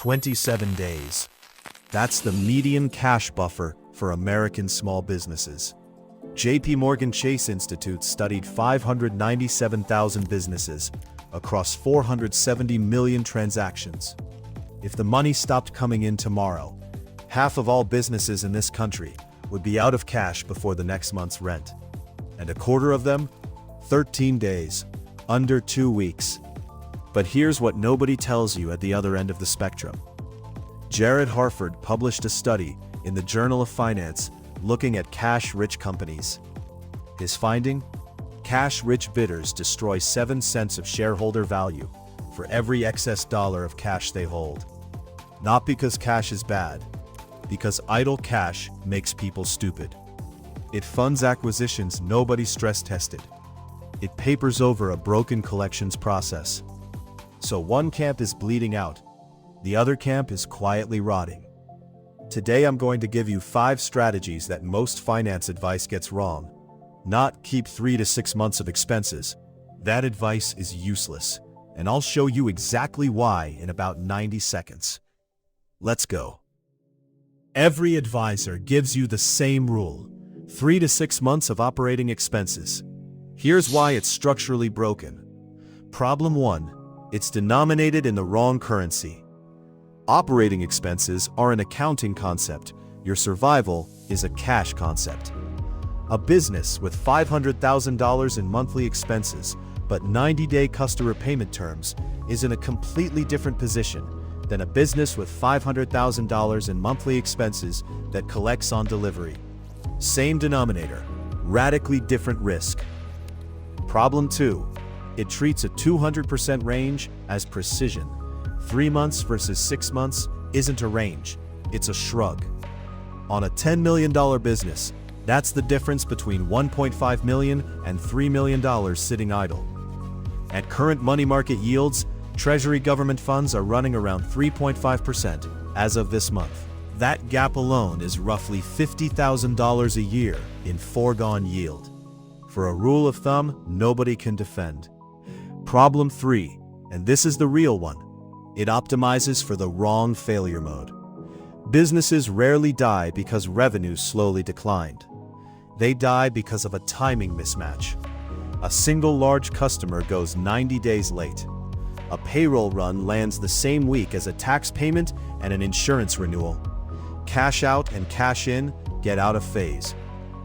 27 days. That's the median cash buffer for American small businesses. JP Morgan Chase Institute studied 597,000 businesses across 470 million transactions. If the money stopped coming in tomorrow, half of all businesses in this country would be out of cash before the next month's rent. And a quarter of them, 13 days, under 2 weeks. But here's what nobody tells you at the other end of the spectrum. Jared Harford published a study in the Journal of Finance looking at cash-rich companies. His finding? Cash-rich bidders destroy 7 cents of shareholder value for every excess dollar of cash they hold. Not because cash is bad, because idle cash makes people stupid. It funds acquisitions nobody stress-tested. It papers over a broken collections process. So one camp is bleeding out, the other camp is quietly rotting. Today I'm going to give you 5 strategies that most finance advice gets wrong. Not keep 3 to 6 months of expenses. That advice is useless, and I'll show you exactly why in about 90 seconds. Let's go. Every advisor gives you the same rule: 3 to 6 months of operating expenses. Here's why it's structurally broken. Problem 1. It's denominated in the wrong currency. Operating expenses are an accounting concept. Your survival is a cash concept. A business with $500,000 in monthly expenses but 90-day customer payment terms is in a completely different position than a business with $500,000 in monthly expenses that collects on delivery. Same denominator, radically different risk. Problem 2. It treats a 200% range as precision. 3 months versus 6 months isn't a range, it's a shrug. On a $10 million business, that's the difference between $1.5 million and $3 million sitting idle. At current money market yields, Treasury government funds are running around 3.5% as of this month. That gap alone is roughly $50,000 a year in foregone yield. For a rule of thumb, nobody can defend. Problem 3, and this is the real one. It optimizes for the wrong failure mode. Businesses rarely die because revenues slowly declined. They die because of a timing mismatch. A single large customer goes 90 days late. A payroll run lands the same week as a tax payment and an insurance renewal. Cash out and cash in get out of phase.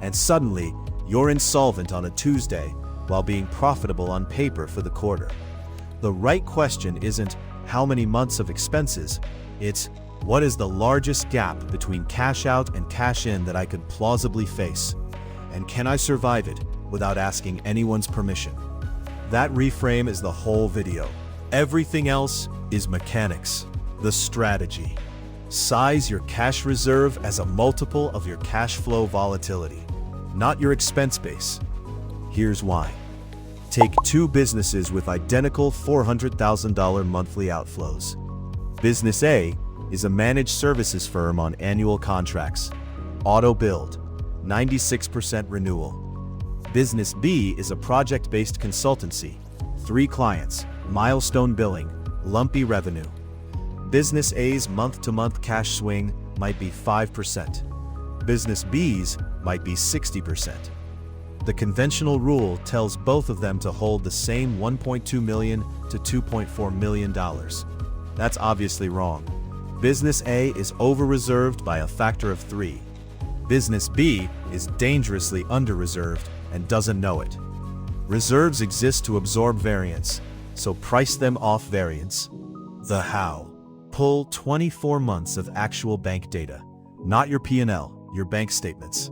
And suddenly, you're insolvent on a Tuesday while being profitable on paper for the quarter. The right question isn't how many months of expenses, it's what is the largest gap between cash out and cash in that I could plausibly face? And can I survive it without asking anyone's permission? That reframe is the whole video. Everything else is mechanics. The strategy. Size your cash reserve as a multiple of your cash flow volatility, not your expense base. Here's why. Take 2 businesses with identical $400,000 monthly outflows. Business A is a managed services firm on annual contracts. Auto build, 96% renewal. Business B is a project-based consultancy. 3 clients, milestone billing, lumpy revenue. Business A's month-to-month cash swing might be 5%. Business B's might be 60%. The conventional rule tells both of them to hold the same $1.2 million to $2.4 million. That's obviously wrong. Business A is over-reserved by a factor of 3. Business B is dangerously under-reserved and doesn't know it. Reserves exist to absorb variance, so price them off variance. The how. Pull 24 months of actual bank data, not your P&L, your bank statements.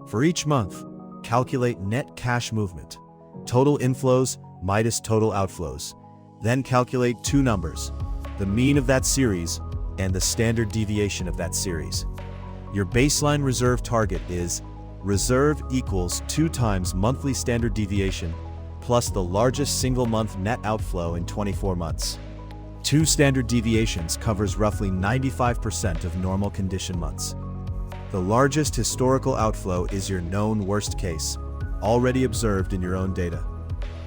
For each month, calculate net cash movement, total inflows minus total outflows. Then calculate 2 numbers, the mean of that series and the standard deviation of that series. Your baseline reserve target is reserve equals 2 times monthly standard deviation plus the largest single month net outflow in 24 months. 2 standard deviations covers roughly 95% of normal condition months. The largest historical outflow is your known worst case, already observed in your own data.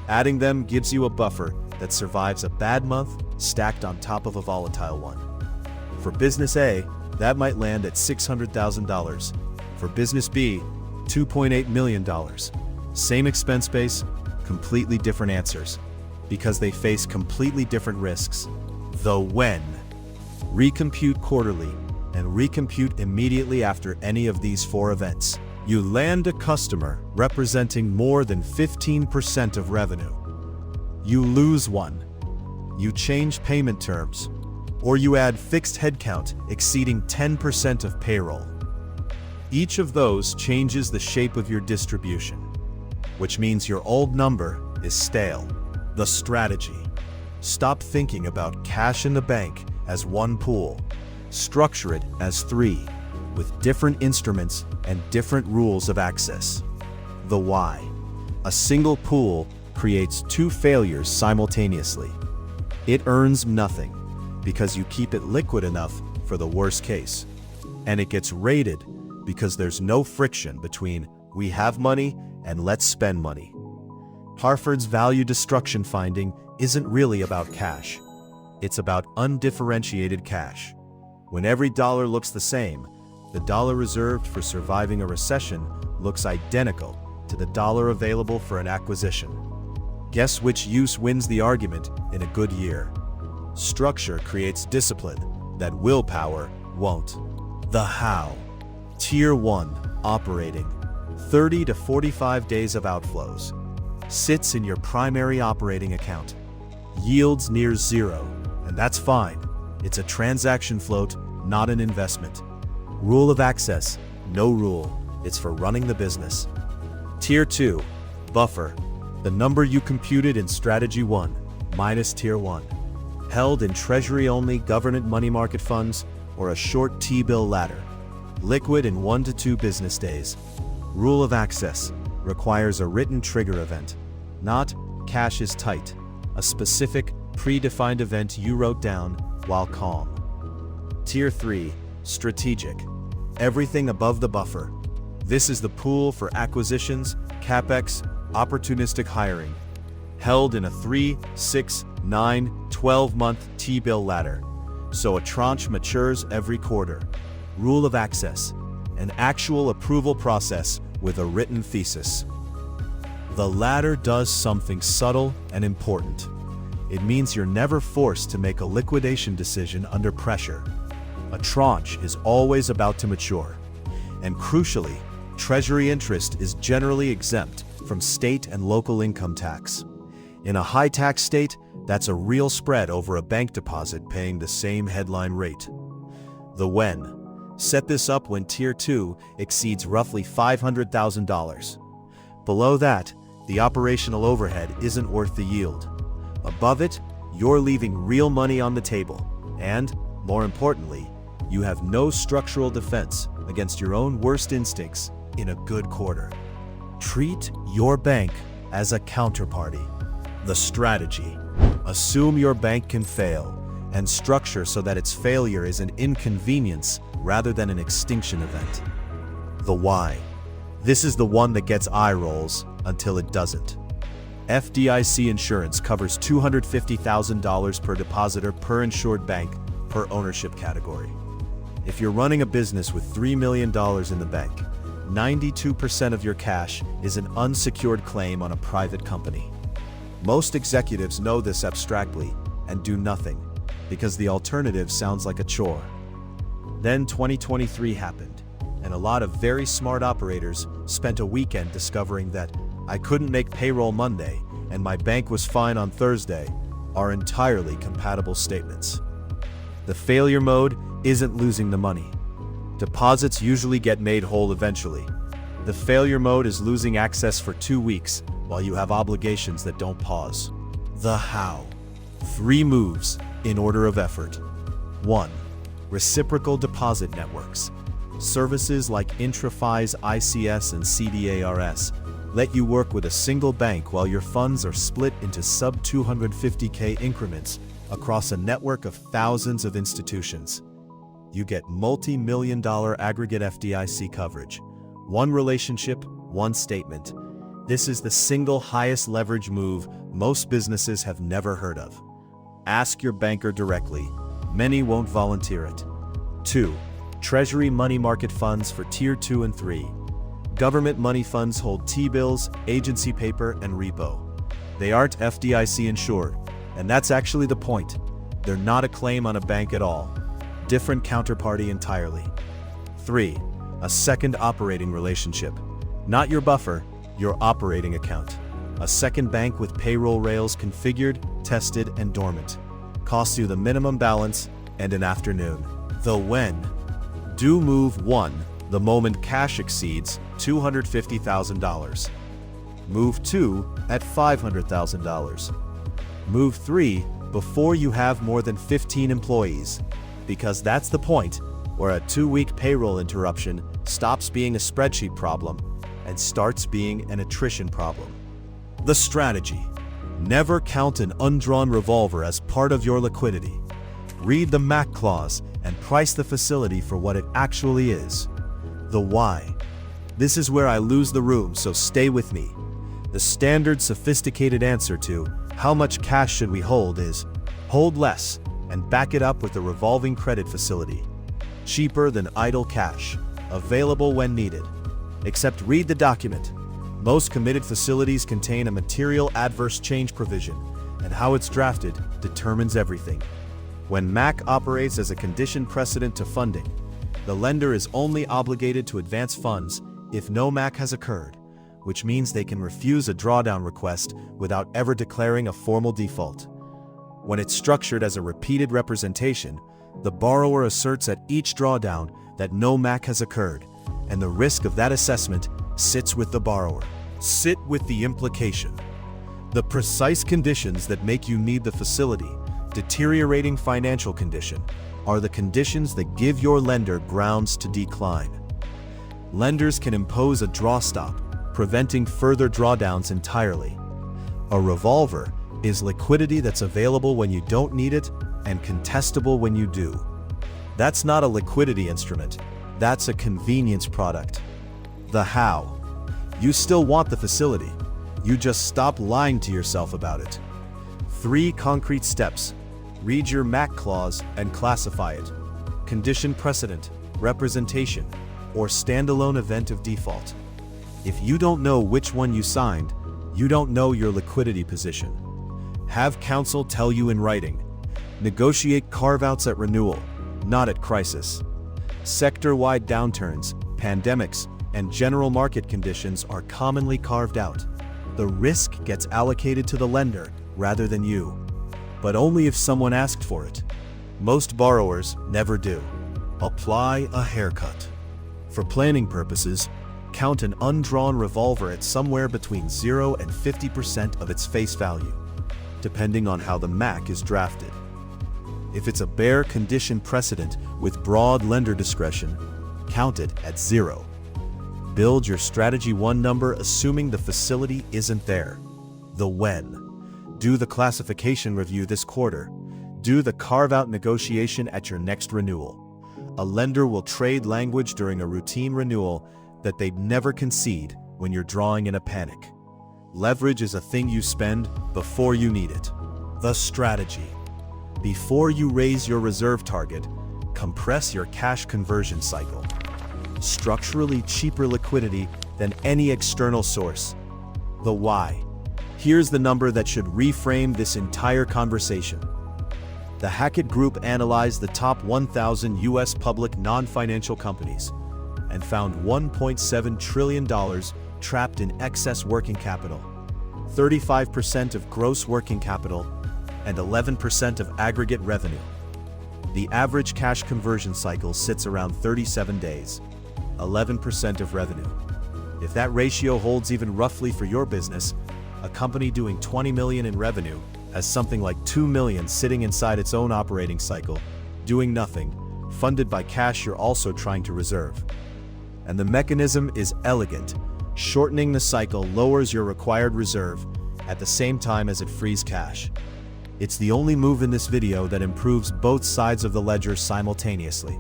Adding them gives you a buffer that survives a bad month stacked on top of a volatile one. For business A, that might land at $600,000. For business B, $2.8 million. Same expense base, completely different answers, because they face completely different risks. The when. Recompute quarterly and recompute immediately after any of these four events. You land a customer representing more than 15% of revenue. You lose one. You change payment terms, or you add fixed headcount exceeding 10% of payroll. Each of those changes the shape of your distribution, which means your old number is stale. The strategy. Stop thinking about cash in the bank as one pool. Structure it as three, with different instruments and different rules of access. The why. A single pool creates two failures simultaneously. It earns nothing because you keep it liquid enough for the worst case. And it gets rated because there's no friction between we have money and let's spend money. Harford's value destruction finding isn't really about cash. It's about undifferentiated cash. When every dollar looks the same, the dollar reserved for surviving a recession looks identical to the dollar available for an acquisition. Guess which use wins the argument in a good year? Structure creates discipline that willpower won't. The how. Tier 1, operating. 30 to 45 days of outflows. Sits in your primary operating account. Yields near zero, and that's fine. It's a transaction float, not an investment. Rule of access, no rule. It's for running the business. Tier 2, buffer. The number you computed in Strategy 1 minus Tier 1. Held in Treasury-only government money market funds or a short T-bill ladder. Liquid in 1 to 2 business days. Rule of access requires a written trigger event, not cash is tight, a specific, predefined event you wrote down while calm. Tier 3, strategic. Everything above the buffer. This is the pool for acquisitions, CapEx, opportunistic hiring. Held in a 3, 6, 9, 12-month T-bill ladder, so a tranche matures every quarter. Rule of access, an actual approval process with a written thesis. The ladder does something subtle and important. It means you're never forced to make a liquidation decision under pressure. A tranche is always about to mature. And crucially, Treasury interest is generally exempt from state and local income tax. In a high-tax state, that's a real spread over a bank deposit paying the same headline rate. The when. Set this up when Tier 2 exceeds roughly $500,000. Below that, the operational overhead isn't worth the yield. Above it, you're leaving real money on the table. And, more importantly, you have no structural defense against your own worst instincts in a good quarter. Treat your bank as a counterparty. The strategy. Assume your bank can fail, and structure so that its failure is an inconvenience rather than an extinction event. The why. This is the one that gets eye rolls until it doesn't. FDIC insurance covers $250,000 per depositor per insured bank per ownership category. If you're running a business with $3 million in the bank, 92% of your cash is an unsecured claim on a private company. Most executives know this abstractly and do nothing, because the alternative sounds like a chore. Then 2023 happened, and a lot of very smart operators spent a weekend discovering that I couldn't make payroll Monday and my bank was fine on Thursday are entirely compatible statements. The failure mode isn't losing the money. Deposits usually get made whole eventually. The failure mode is losing access for 2 weeks while you have obligations that don't pause. The how. 3 moves in order of effort. 1. Reciprocal deposit networks. Services like IntraFi's ICS and CDARS let you work with a single bank while your funds are split into sub-250K increments across a network of thousands of institutions. You get multi-million-dollar aggregate FDIC coverage. 1 relationship, 1 statement. This is the single highest leverage move most businesses have never heard of. Ask your banker directly. Many won't volunteer it. 2. Treasury money market funds for Tier 2 and 3. Government money funds hold T-bills, agency paper, and repo. They aren't FDIC insured, and that's actually the point. They're not a claim on a bank at all. Different counterparty entirely. 3. A second operating relationship. Not your buffer, your operating account. A second bank with payroll rails configured, tested, and dormant. Costs you the minimum balance and an afternoon. The when. Do move 1 the moment cash exceeds $250,000. Move 2 at $500,000. Move 3 before you have more than 15 employees, because that's the point where a 2-week payroll interruption stops being a spreadsheet problem and starts being an attrition problem. The strategy. Never count an undrawn revolver as part of your liquidity. Read the MAC clause and price the facility for what it actually is. The why. This is where I lose the room, so stay with me. The standard sophisticated answer to how much cash should we hold is hold less and back it up with a revolving credit facility. Cheaper than idle cash, available when needed. Except read the document. Most committed facilities contain a material adverse change provision, and how it's drafted determines everything. When MAC operates as a condition precedent to funding, the lender is only obligated to advance funds if no MAC has occurred, which means they can refuse a drawdown request without ever declaring a formal default. When it's structured as a repeated representation, the borrower asserts at each drawdown that no MAC has occurred, and the risk of that assessment sits with the borrower. Sit with the implication. The precise conditions that make you need the facility, deteriorating financial condition, are the conditions that give your lender grounds to decline. Lenders can impose a draw stop, preventing further drawdowns entirely. A revolver is liquidity that's available when you don't need it and contestable when you do. That's not a liquidity instrument, that's a convenience product. The how. You still want the facility, you just stop lying to yourself about it. 3 concrete steps. Read your MAC clause and classify it. Condition precedent, representation, or standalone event of default. If you don't know which one you signed, you don't know your liquidity position. Have counsel tell you in writing. Negotiate carve-outs at renewal, not at crisis. Sector-wide downturns, pandemics, and general market conditions are commonly carved out. The risk gets allocated to the lender rather than you, but only if someone asked for it. Most borrowers never do. Apply a haircut. For planning purposes, count an undrawn revolver at somewhere between 0 and 50% of its face value, depending on how the MAC is drafted. If it's a bare condition precedent with broad lender discretion, count it at 0. Build your strategy 1 number assuming the facility isn't there. The when. Do the classification review this quarter. Do the carve-out negotiation at your next renewal. A lender will trade language during a routine renewal that they'd never concede when you're drawing in a panic. Leverage is a thing you spend before you need it. The strategy. Before you raise your reserve target, compress your cash conversion cycle. Structurally cheaper liquidity than any external source. The why. Here's the number that should reframe this entire conversation. The Hackett Group analyzed the top 1,000 U.S. public non-financial companies and found $1.7 trillion trapped in excess working capital, 35% of gross working capital, and 11% of aggregate revenue. The average cash conversion cycle sits around 37 days, 11% of revenue. If that ratio holds even roughly for your business, a company doing $20 million in revenue has something like $2 million sitting inside its own operating cycle, doing nothing, funded by cash you're also trying to reserve. And the mechanism is elegant. Shortening the cycle lowers your required reserve at the same time as it frees cash. It's the only move in this video that improves both sides of the ledger simultaneously.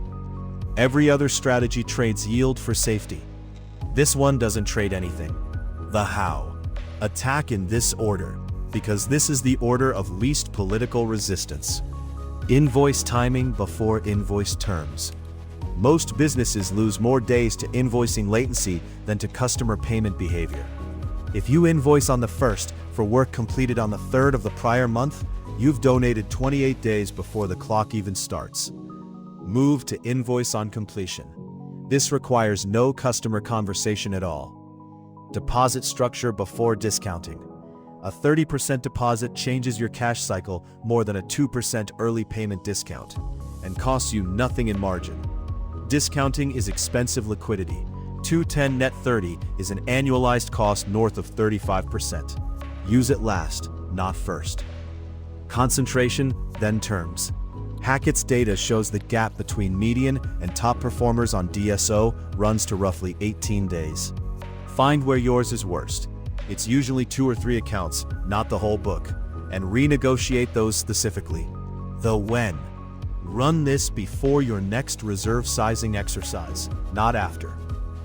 Every other strategy trades yield for safety. This one doesn't trade anything. The how. Attack in this order, because this is the order of least political resistance. Invoice timing before invoice terms. Most businesses lose more days to invoicing latency than to customer payment behavior. If you invoice on the 1st for work completed on the 3rd of the prior month, you've donated 28 days before the clock even starts. Move to invoice on completion. This requires no customer conversation at all. Deposit structure before discounting. A 30% deposit changes your cash cycle more than a 2% early payment discount and costs you nothing in margin. Discounting is expensive liquidity. 210 net 30 is an annualized cost north of 35%. Use it last, not first. Concentration, then terms. Hackett's data shows the gap between median and top performers on DSO runs to roughly 18 days. Find where yours is worst. It's usually 2 or 3 accounts, not the whole book, and renegotiate those specifically. The when. Run this before your next reserve sizing exercise, not after.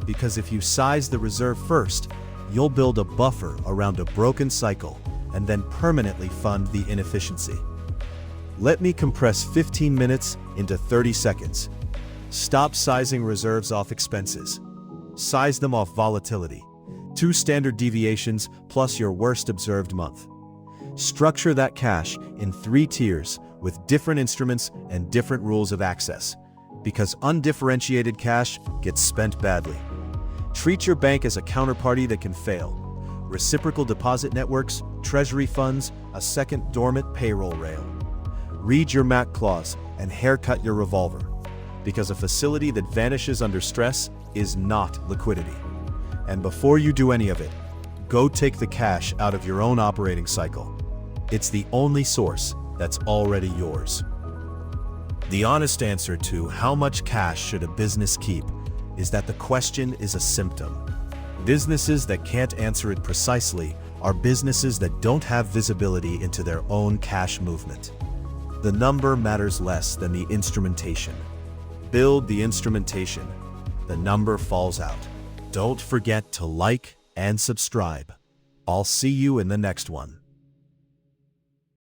Because if you size the reserve first, you'll build a buffer around a broken cycle and then permanently fund the inefficiency. Let me compress 15 minutes into 30 seconds. Stop sizing reserves off expenses. Size them off volatility. 2 standard deviations plus your worst observed month. Structure that cash in 3 tiers with different instruments and different rules of access, because undifferentiated cash gets spent badly. Treat your bank as a counterparty that can fail. Reciprocal deposit networks, treasury funds, a second dormant payroll rail. Read your MAC clause and haircut your revolver, because a facility that vanishes under stress is not liquidity. And before you do any of it, go take the cash out of your own operating cycle. It's the only source that's already yours. The honest answer to how much cash should a business keep is that the question is a symptom. Businesses that can't answer it precisely are businesses that don't have visibility into their own cash movement. The number matters less than the instrumentation. Build the instrumentation. The number falls out. Don't forget to like and subscribe. I'll see you in the next one.